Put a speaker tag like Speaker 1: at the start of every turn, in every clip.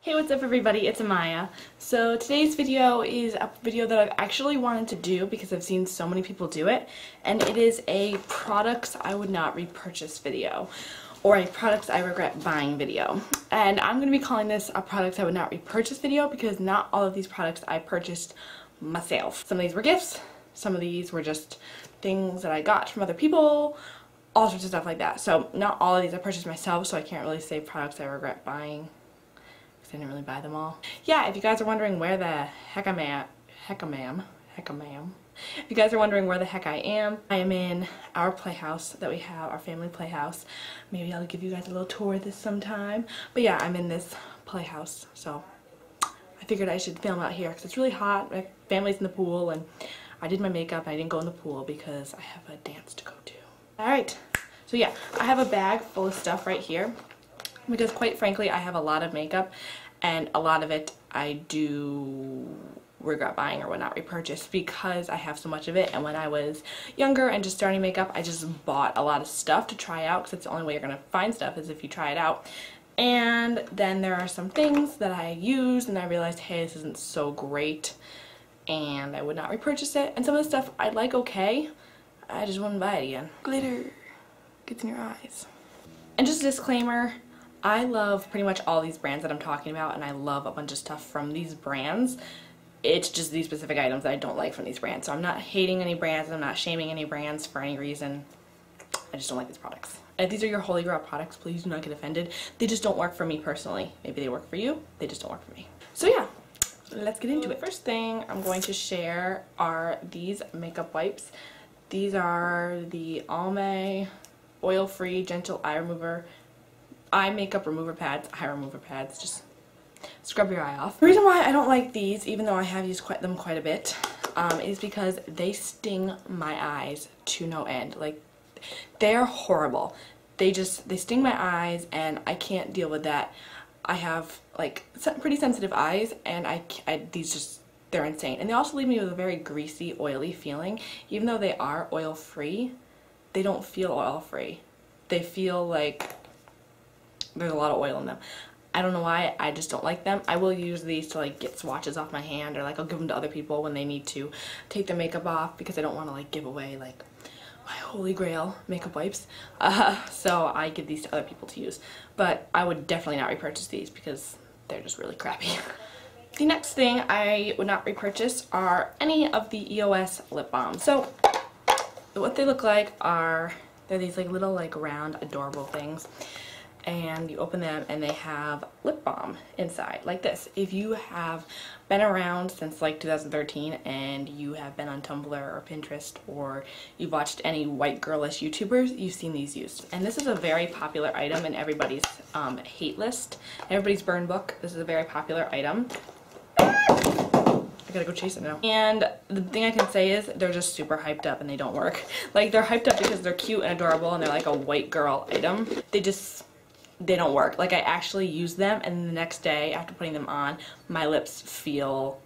Speaker 1: Hey, what's up everybody? It's Amaya. So today's video is a video that I've actually wanted to do because I've seen so many people do it, and it is a products I would not repurchase video, or a products I regret buying video. And I'm going to be calling this a products I would not repurchase video because not all of these products I purchased myself. Some of these were gifts, some of these were just things that I got from other people, all sorts of stuff like that. So not all of these I purchased myself, so I can't really say products I regret buying. I didn't really buy them all. Yeah, if you guys are wondering where the heck I'm at, if you guys are wondering where the heck I am in our playhouse that we have, our family playhouse. Maybe I'll give you guys a little tour of this sometime. But yeah, I'm in this playhouse, so I figured I should film out here because it's really hot. My family's in the pool, and I did my makeup. I didn't go in the pool because I have a dance to go to. Alright, so yeah, I have a bag full of stuff right here because quite frankly I have a lot of makeup, and a lot of it I do regret buying or would not repurchase because I have so much of it. And when I was younger and just starting makeup, I just bought a lot of stuff to try out because it's the only way you're going to find stuff is if you try it out. And then there are some things that I used and I realized, hey, this isn't so great, and I would not repurchase it. And some of the stuff I like okay, I just wouldn't buy it again. Glitter gets in your eyes. And just a disclaimer, I love pretty much all these brands that I'm talking about, and I love a bunch of stuff from these brands. It's just these specific items that I don't like from these brands. So I'm not hating any brands, I'm not shaming any brands for any reason. I just don't like these products. And if these are your holy grail products, please do not get offended. They just don't work for me personally. Maybe they work for you, they just don't work for me. So yeah, let's get into it. First thing I'm going to share are these makeup wipes. These are the Amaya oil-free gentle eye makeup remover pads, eye remover pads, just scrub your eye off. The reason why I don't like these, even though I have used them quite a bit, is because they sting my eyes to no end. Like, they're horrible. They sting my eyes, and I can't deal with that. I have like pretty sensitive eyes, and they're insane. And they also leave me with a very greasy, oily feeling. Even though they are oil-free, they don't feel oil-free. They feel like there's a lot of oil in them. I don't know why, I just don't like them. I will use these to like get swatches off my hand, or like I'll give them to other people when they need to take their makeup off because I don't want to like give away like my holy grail makeup wipes. So I give these to other people to use. But I would definitely not repurchase these because they're just really crappy. The next thing I would not repurchase are any of the EOS lip balms. So what they look like are, they're these like little like round adorable things, and you open them and they have lip balm inside like this. If you have been around since like 2013 and you have been on Tumblr or Pinterest, or you've watched any white girlish YouTubers, you've seen these used. And this is a very popular item in everybody's hate list, everybody's burn book. This is a very popular item. I gotta go chase it now. And the thing I can say is they're just super hyped up and they don't work. Like, they're hyped up because they're cute and adorable and they're like a white girl item. They don't work. Like, I actually use them, and the next day after putting them on, my lips feel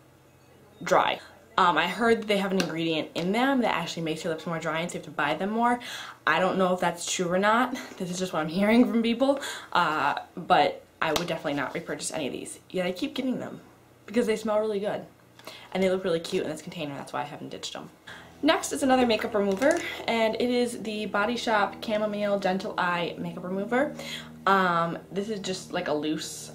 Speaker 1: dry. I heard that they have an ingredient in them that actually makes your lips more dry, and so you have to buy them more. I don't know if that's true or not. This is just what I'm hearing from people. But I would definitely not repurchase any of these. Yet I keep getting them because they smell really good. And they look really cute in this container. That's why I haven't ditched them. Next is another makeup remover, and it is the Body Shop Chamomile Gentle Eye Makeup Remover. This is just like a loose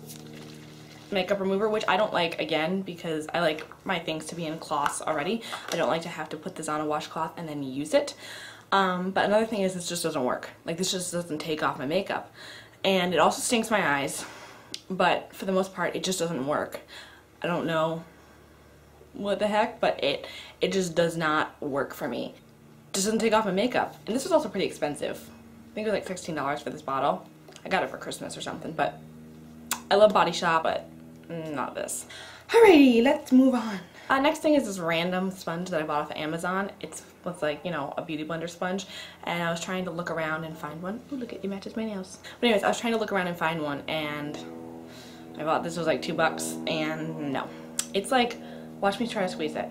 Speaker 1: makeup remover, which I don't like, again, because I like my things to be in cloths already. I don't like to have to put this on a washcloth and then use it. But another thing is this just doesn't work. Like, this just doesn't take off my makeup. And it also stings my eyes, but for the most part it just doesn't work. I don't know what the heck, but it just does not work for me. It just doesn't take off my makeup. And this was also pretty expensive. I think it was like $16 for this bottle. I got it for Christmas or something, but I love Body Shop, but not this. Alrighty, let's move on. Next thing is this random sponge that I bought off of Amazon. It's like, you know, a beauty blender sponge, and I was trying to look around and find one. Ooh, look, it matches my nails. But anyways, I was trying to look around and find one, and I bought this. Was like $2, and no. It's like, watch me try to squeeze it.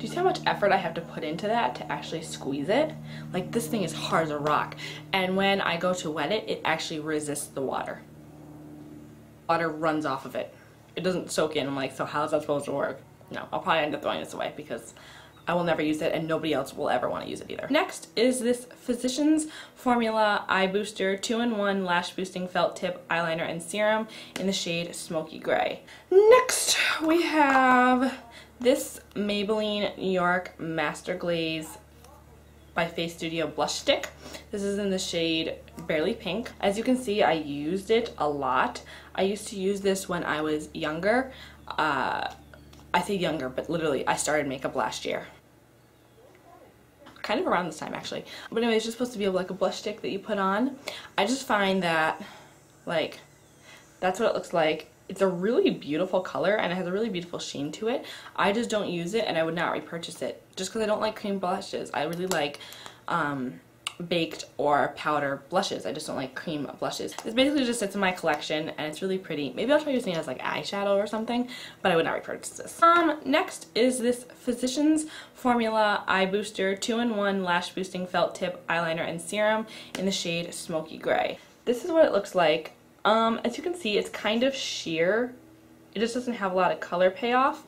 Speaker 1: Do you see how much effort I have to put into that to actually squeeze it? Like, this thing is hard as a rock. And when I go to wet it, it actually resists the water. Water runs off of it. It doesn't soak in. I'm like, so how's that supposed to work? No, I'll probably end up throwing this away because I will never use it and nobody else will ever want to use it either. Next is this Physicians Formula Eye Booster 2-in-1 Lash Boosting Felt Tip Eyeliner and Serum in the shade Smoky Gray. Next we have this Maybelline New York Master Glaze by Face Studio Blush Stick. This is in the shade Barely Pink. As you can see, I used it a lot. I used to use this when I was younger. I say younger, but literally I started makeup last year. Kind of around this time actually. But anyway, it's just supposed to be like a blush stick that you put on. I just find that, like, that's what it looks like. It's a really beautiful color and it has a really beautiful sheen to it. I just don't use it and I would not repurchase it just because I don't like cream blushes. I really like baked or powder blushes. I just don't like cream blushes. This basically just sits in my collection and it's really pretty. Maybe I'll try using it as like eyeshadow or something, but I would not repurchase this. Next is this Physicians Formula Eye Booster 2-in-1 Lash Boosting Felt Tip Eyeliner and Serum in the shade Smoky Gray. This is what it looks like. As you can see, it's kind of sheer. It just doesn't have a lot of color payoff.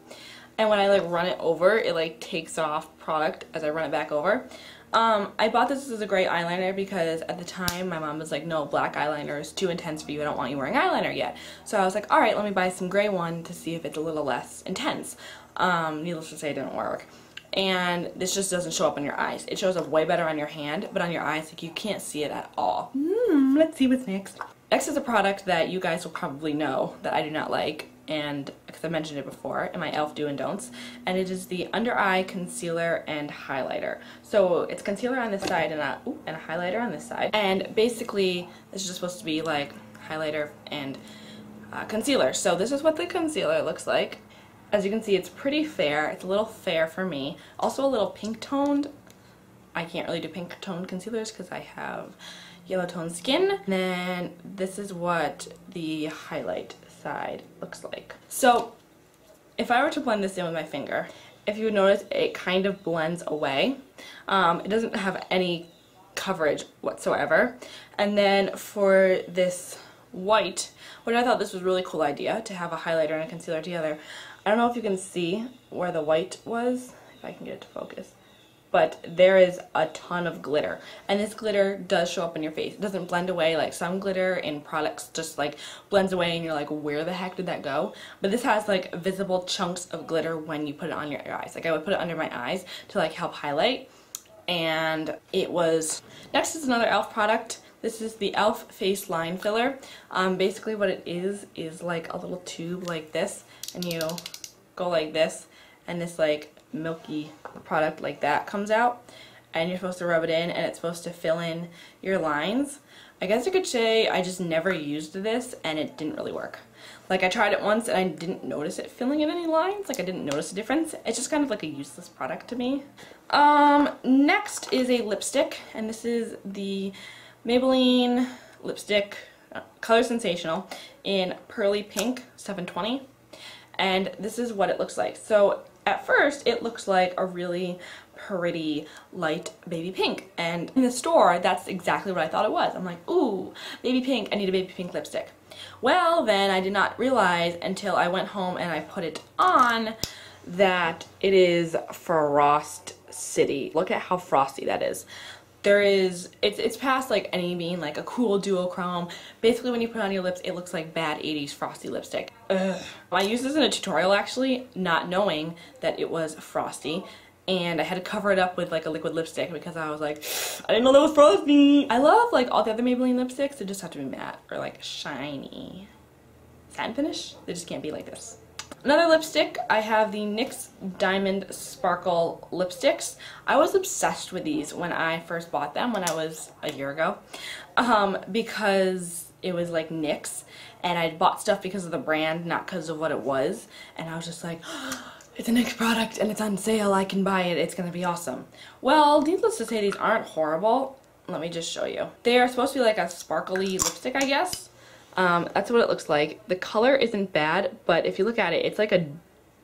Speaker 1: And when I like run it over, it like takes off product as I run it back over. I bought this as a gray eyeliner because at the time my mom was like, no, black eyeliner is too intense for you. I don't want you wearing eyeliner yet. So I was like, all right, let me buy some gray one to see if it's a little less intense. Needless to say, it didn't work. And this just doesn't show up on your eyes. It shows up way better on your hand, but on your eyes, like, you can't see it at all. Let's see what's next. Next is a product that you guys will probably know that I do not like, and because I mentioned it before in my e.l.f. do and don'ts, and it is the under eye concealer and highlighter. So it's concealer on this side and a highlighter on this side, and basically this is just supposed to be like highlighter and concealer. So this is what the concealer looks like. As you can see, it's pretty fair. It's a little fair for me. Also a little pink toned. I can't really do pink toned concealers because I have yellow toned skin. And then this is what the highlight side looks like. So if I were to blend this in with my finger, if you would notice, it kind of blends away. It doesn't have any coverage whatsoever. And then for this white, which I thought this was a really cool idea to have a highlighter and a concealer together. I don't know if you can see where the white was, if I can get it to focus, but there is a ton of glitter, and this glitter does show up in your face. It doesn't blend away like some glitter in products just like blends away and you're like, where the heck did that go? But this has like visible chunks of glitter when you put it on your eyes. Like I would put it under my eyes to like help highlight, and it was... Next is another e.l.f. product. This is the e.l.f. Face Line Filler. Basically what it is like a little tube like this, and you go like this, and this like milky product like that comes out, and you're supposed to rub it in, and it's supposed to fill in your lines. I guess you could say I just never used this, and it didn't really work. Like I tried it once, and I didn't notice it filling in any lines. Like I didn't notice a difference. It's just kind of like a useless product to me. Next is a lipstick, and this is the Maybelline lipstick Color Sensational in Pearly Pink 720. And this is what it looks like. So at first it looks like a really pretty light baby pink, and in the store that's exactly what I thought it was. I'm like, ooh, baby pink, I need a baby pink lipstick. Well, then I did not realize until I went home and I put it on that it is Frost City. Look at how frosty that is. It's past like any being like a cool duochrome. Basically when you put it on your lips, it looks like bad 80s frosty lipstick. Ugh. I used this in a tutorial actually, not knowing that it was frosty, and I had to cover it up with like a liquid lipstick because I was like, I didn't know that was frosty. I love like all the other Maybelline lipsticks, they just have to be matte or like shiny. Satin finish? They just can't be like this. Another lipstick, I have the NYX Diamond Sparkle lipsticks. I was obsessed with these when I first bought them when I was a year ago, because it was like NYX, and I bought stuff because of the brand, not because of what it was, and I was just like, oh, it's a NYX product and it's on sale, I can buy it, it's gonna be awesome. Well, needless to say, these aren't horrible. Let me just show you. They are supposed to be like a sparkly lipstick, I guess. That's what it looks like. The color isn't bad, but if you look at it, it's like a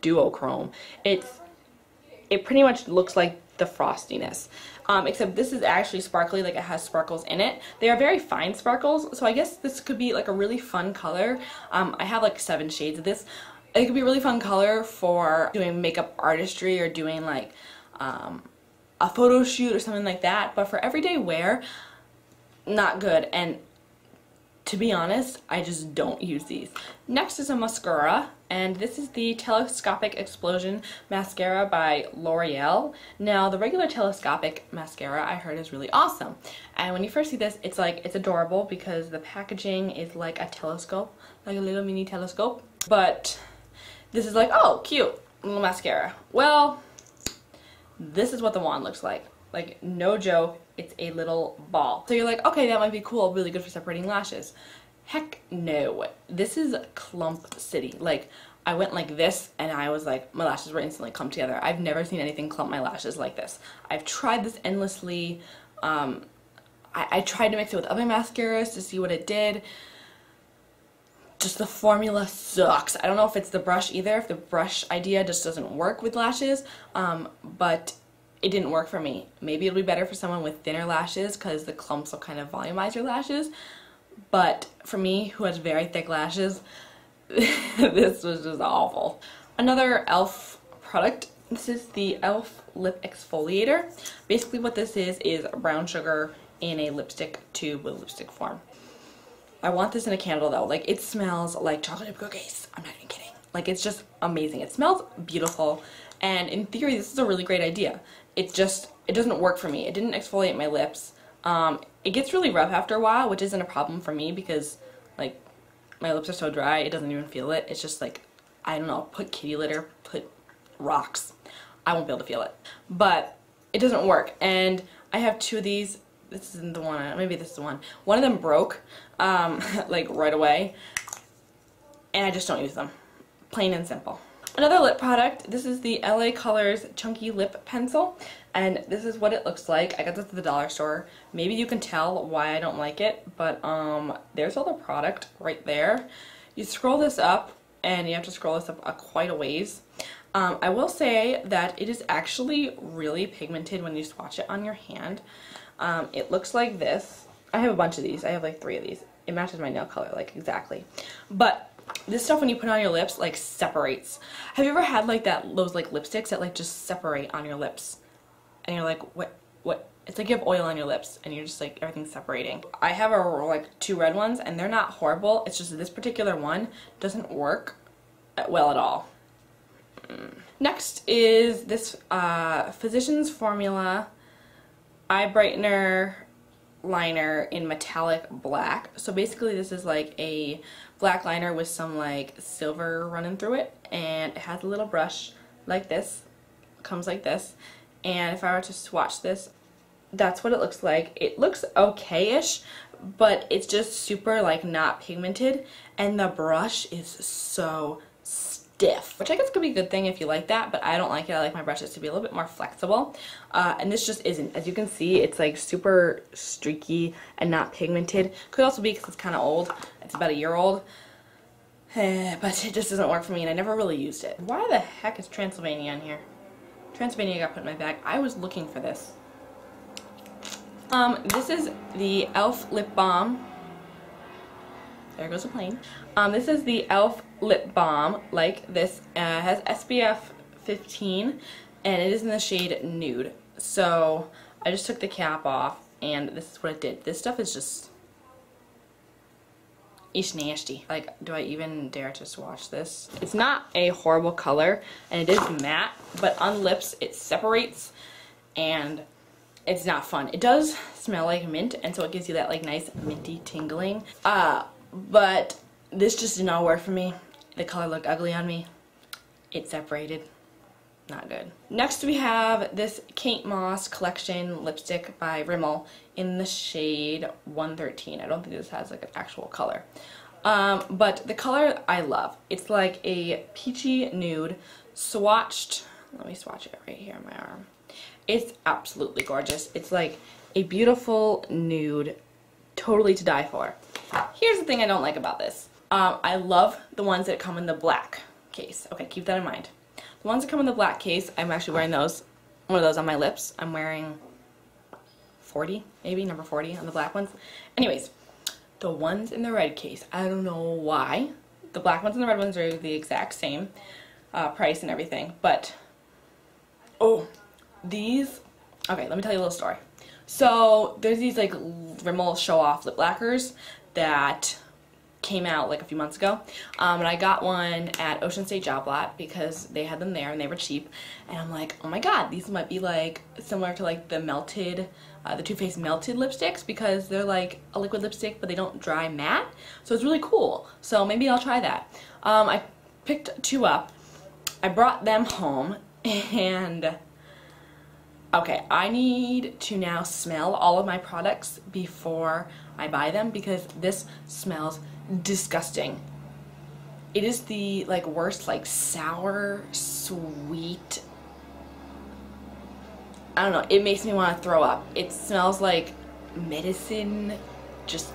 Speaker 1: duochrome. It's it pretty much looks like the frostiness. Except this is actually sparkly, like it has sparkles in it. They are very fine sparkles, so I guess this could be like a really fun color. I have like 7 shades of this. It could be a really fun color for doing makeup artistry or doing like a photo shoot or something like that, but for everyday wear, not good. And to be honest, I just don't use these. Next is a mascara, and this is the Telescopic Explosion Mascara by L'Oreal. Now, the regular telescopic mascara I heard is really awesome. And when you first see this, it's adorable because the packaging is like a telescope, like a little mini telescope. But this is like, oh, cute, little mascara. Well, this is what the wand looks like. Like, no joke, it's a little ball. So you're like, okay, that might be cool, really good for separating lashes. Heck no. This is clump city. Like, I went like this and I was like, my lashes were instantly clumped together. I've never seen anything clump my lashes like this. I've tried this endlessly. I tried to mix it with other mascaras to see what it did. Just the formula sucks. I don't know if it's the brush either, if the brush idea just doesn't work with lashes, but it didn't work for me. Maybe it'll be better for someone with thinner lashes because the clumps will kind of volumize your lashes. But for me, who has very thick lashes, this was just awful. Another e.l.f. product. This is the e.l.f. Lip Exfoliator. Basically what this is brown sugar in a lipstick tube with lipstick form. I want this in a candle though. Like, it smells like chocolate chip cookies. I'm not even kidding. Like, it's just amazing. It smells beautiful. And in theory, this is a really great idea. It doesn't work for me. It didn't exfoliate my lips. It gets really rough after a while, which isn't a problem for me because, like, my lips are so dry, it doesn't even feel it. It's just like, I don't know, put kitty litter, put rocks. I won't be able to feel it. But it doesn't work. And I have 2 of these. This isn't the one, maybe this is the one. One of them broke, like right away, and I just don't use them. Plain and simple. Another lip product, this is the LA Colors Chunky Lip Pencil, and this is what it looks like. I got this at the dollar store. Maybe you can tell why I don't like it, but there's all the product right there. You scroll this up, and you have to scroll this up quite a ways. I will say that it is actually really pigmented when you swatch it on your hand. It looks like this. I have a bunch of these. I have like 3 of these. It matches my nail color, like, exactly. But this stuff, when you put it on your lips, like, separates. Have you ever had like those like lipsticks that like just separate on your lips? And you're like, what? It's like you have oil on your lips and you're just like, everything's separating. I have like 2 red ones and they're not horrible. It's just this particular one doesn't work well at all. Next is this Physicians Formula Eye Brightener liner in metallic black. So basically this is like a black liner with some like silver running through it, and it has a little brush like this, comes like this, and if I were to swatch this, that's what it looks like. It looks okay-ish, but it's just super like not pigmented, and the brush is so stiff, which I guess could be a good thing if you like that, but I don't like it. I like my brushes to be a little bit more flexible, and this just isn't. As you can see, it's like super streaky and not pigmented. Could also be because it's kind of old. It's about a year old, but it just doesn't work for me, and I never really used it. Why the heck is Transylvania in here? Transylvania got put in my bag. I was looking for this. This is the e.l.f. Lip Balm. There goes a plane. This is the e.l.f. Lip Balm, like this. It has SPF 15, and it is in the shade Nude. So I just took the cap off, and this is what it did. This stuff is just, it's nasty. Like, do I even dare to swatch this? It's not a horrible color, and it is matte, but on lips it separates, and it's not fun. It does smell like mint, and so it gives you that like nice minty tingling. But this just did not work for me. The color looked ugly on me. It separated. Not good. Next we have this Kate Moss Collection lipstick by Rimmel in the shade 113. I don't think this has like an actual color. But the color I love. It's like a peachy nude swatched. Let me swatch it right here on my arm. It's absolutely gorgeous. It's like a beautiful nude, totally to die for. Here's the thing I don't like about this. I love the ones that come in the black case. Okay, keep that in mind. The ones that come in the black case, I'm actually wearing those, one of those on my lips. I'm wearing 40, maybe, number 40 on the black ones. Anyways, the ones in the red case, I don't know why. The black ones and the red ones are the exact same price and everything, but, oh, these, okay, let me tell you a little story. So, there's these, like, Rimmel show-off lip lacquers that came out like a few months ago, and I got one at Ocean State Job Lot because they had them there and they were cheap, and I'm like, oh my god, these might be like similar to like the melted, the Too Faced melted lipsticks, because they're like a liquid lipstick but they don't dry matte, so it's really cool. So maybe I'll try that. I picked 2 up, I brought them home, and okay, I need to now smell all of my products before I buy them because this smells disgusting. It is the like worst, like sour, sweet, I don't know, it makes me want to throw up. It smells like medicine, just,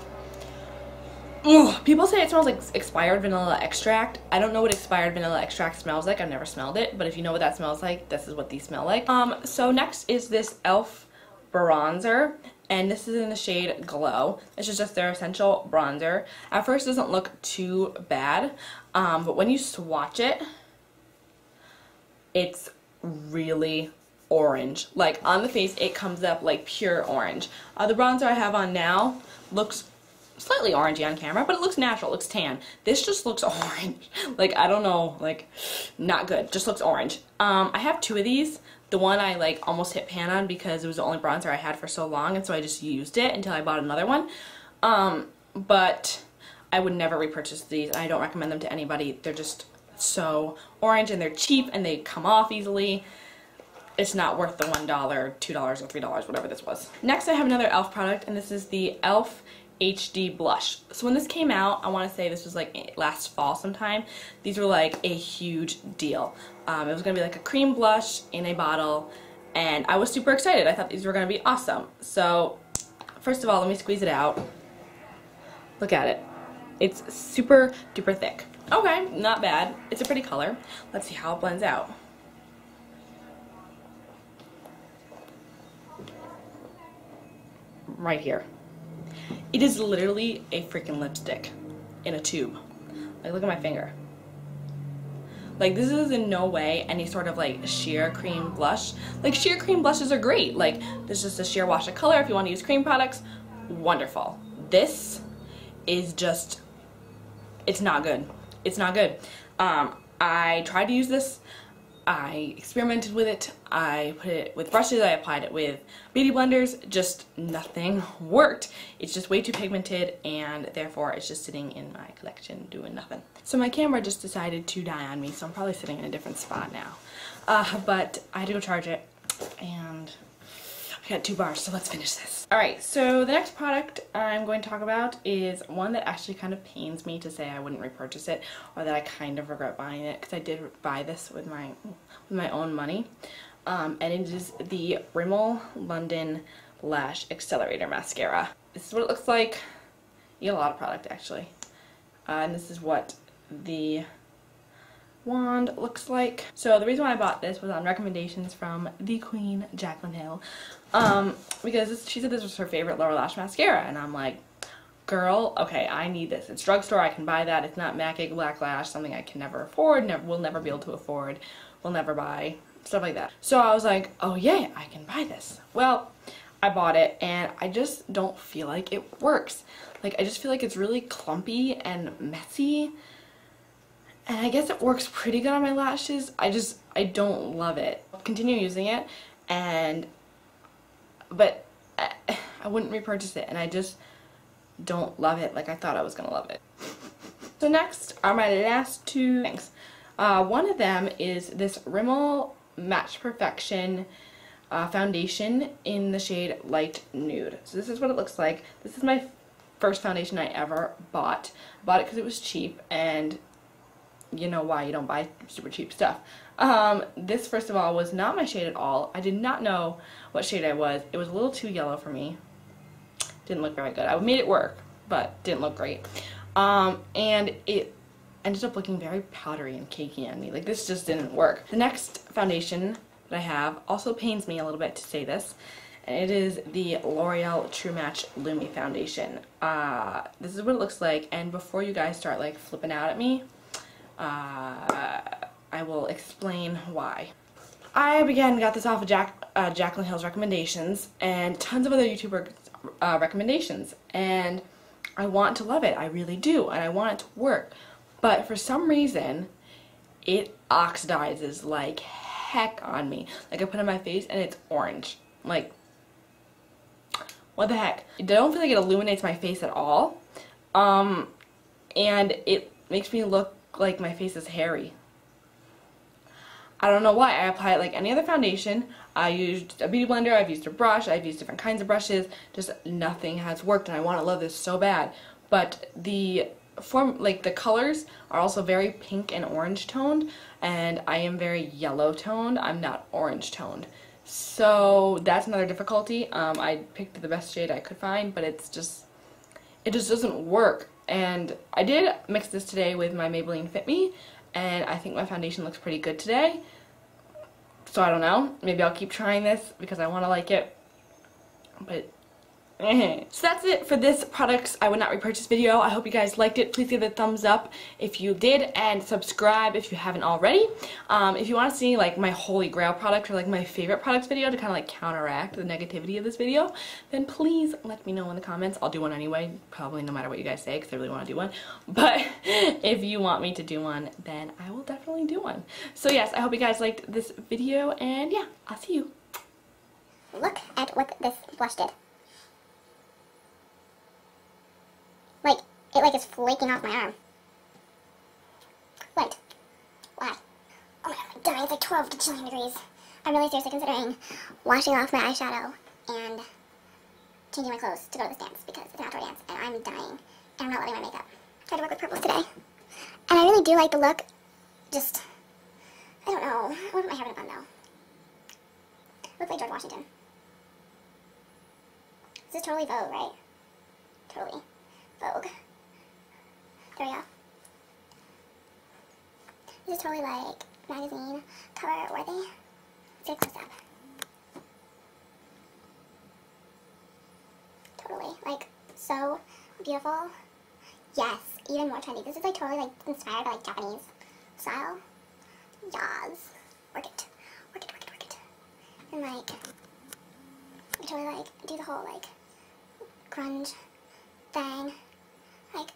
Speaker 1: ugh. People say it smells like expired vanilla extract. I don't know what expired vanilla extract smells like. I've never smelled it, but if you know what that smells like, this is what these smell like. So next is this e.l.f. bronzer, and this is in the shade Glow. This is just their essential bronzer. At first it doesn't look too bad, but when you swatch it, it's really orange. Like on the face it comes up like pure orange. The bronzer I have on now looks slightly orangey on camera, but it looks natural, it looks tan. This just looks orange. Like, I don't know, like, not good. Just looks orange. I have 2 of these. The one I like almost hit pan on because it was the only bronzer I had for so long, and so I just used it until I bought another one. But I would never repurchase these, and I don't recommend them to anybody. They're just so orange, and they're cheap, and they come off easily. It's not worth the $1, $2, or $3, whatever this was. Next I have another e.l.f. product, and this is the e.l.f. HD blush. So when this came out, I want to say this was like last fall sometime, these were like a huge deal. It was going to be like a cream blush in a bottle, and I was super excited. I thought these were going to be awesome. So first of all, let me squeeze it out. Look at it. It's super duper thick. Okay, not bad. It's a pretty color. Let's see how it blends out. Right here. It is literally a freaking lipstick in a tube. Like, look at my finger. Like, this is in no way any sort of like sheer cream blush. Like, sheer cream blushes are great. Like, this is just a sheer wash of color. If you want to use cream products, wonderful. This is just, it's not good. It's not good. I tried to use this. I experimented with it. I put it with brushes. I applied it with beauty blenders. Just nothing worked. It's just way too pigmented, and therefore it's just sitting in my collection doing nothing. So my camera just decided to die on me, so I'm probably sitting in a different spot now. But I had to go charge it, and I got 2 bars, so let's finish this. Alright, so the next product I'm going to talk about is one that actually kind of pains me to say I wouldn't repurchase it, or that I kind of regret buying it, because I did buy this with my own money. And it is the Rimmel London Lash Accelerator Mascara. This is what it looks like. You get a lot of product, actually. And this is what the wand looks like. So the reason why I bought this was on recommendations from the Queen, Jaclyn Hill, because she said this was her favorite lower lash mascara, and I'm like, girl, okay, I need this. It's drugstore, I can buy that. It's not MAC Black Lash, something I can never afford, will never be able to afford, will never buy, stuff like that. So I was like, oh yeah, I can buy this. Well, I bought it, and I just don't feel like it works. Like, I just feel like it's really clumpy and messy. And I guess it works pretty good on my lashes. I don't love it. I'll continue using it, but I wouldn't repurchase it, and I just don't love it like I thought I was gonna love it. So next are my last 2 things. One of them is this Rimmel Match Perfection foundation in the shade Light Nude. So this is what it looks like. This is my first foundation I ever bought. I bought it because it was cheap, and you know why you don't buy super cheap stuff. This, first of all, was not my shade at all. I did not know what shade I was. It was a little too yellow for me. Didn't look very good. I made it work, but didn't look great. And it ended up looking very powdery and cakey on me. Like, this just didn't work. The next foundation that I have also pains me a little bit to say this, and it is the L'Oreal True Match Lumi Foundation. This is what it looks like, and before you guys start like flipping out at me, I will explain why. I again got this off of Jaclyn Hill's recommendations and tons of other YouTuber recommendations, and I want to love it. I really do, and I want it to work. But for some reason, it oxidizes like heck on me. Like, I put it on my face and it's orange. Like, what the heck? I don't feel like it illuminates my face at all. And it makes me look like my face is hairy. I don't know why. I apply it like any other foundation. I used a beauty blender, I've used a brush, I've used different kinds of brushes. Just nothing has worked, and I want to love this so bad. But the colors are also very pink and orange toned, and I am very yellow toned. I'm not orange toned. So that's another difficulty. I picked the best shade I could find, but it just doesn't work. And I did mix this today with my Maybelline Fit Me, and I think my foundation looks pretty good today. So I don't know. Maybe I'll keep trying this because I want to like it. But so that's it for this products I would not repurchase video. I hope you guys liked it. Please give it a thumbs up if you did, and subscribe if you haven't already. If you want to see like my holy grail product or like my favorite products video to kind of like counteract the negativity of this video, then please let me know in the comments. I'll do one anyway, probably no matter what you guys say, because I really want to do one. But if you want me to do one, then I will definitely do one. So yes, I hope you guys liked this video, and yeah, I'll see you.
Speaker 2: Look at what this blush did. Like, it like is flaking off my arm. What? Why? Oh my god, I'm dying. It's like 12 gajillion degrees. I'm really seriously considering washing off my eyeshadow and changing my clothes to go to this dance because it's an outdoor dance and I'm dying and I'm not letting my makeup. Tried to work with purples today. And I really do like the look. Just, I don't know. I want my hair in a bun though. Looks like George Washington. This is totally Vogue, right? Totally Vogue. There we go. This is totally like magazine cover worthy. Let's get a close up. Totally, like, so beautiful. Yes, even more trendy. This is like totally like inspired by like Japanese style. Yas. Work it. Work it, work it, work it. And like, I totally like do the whole like grunge thing. Like,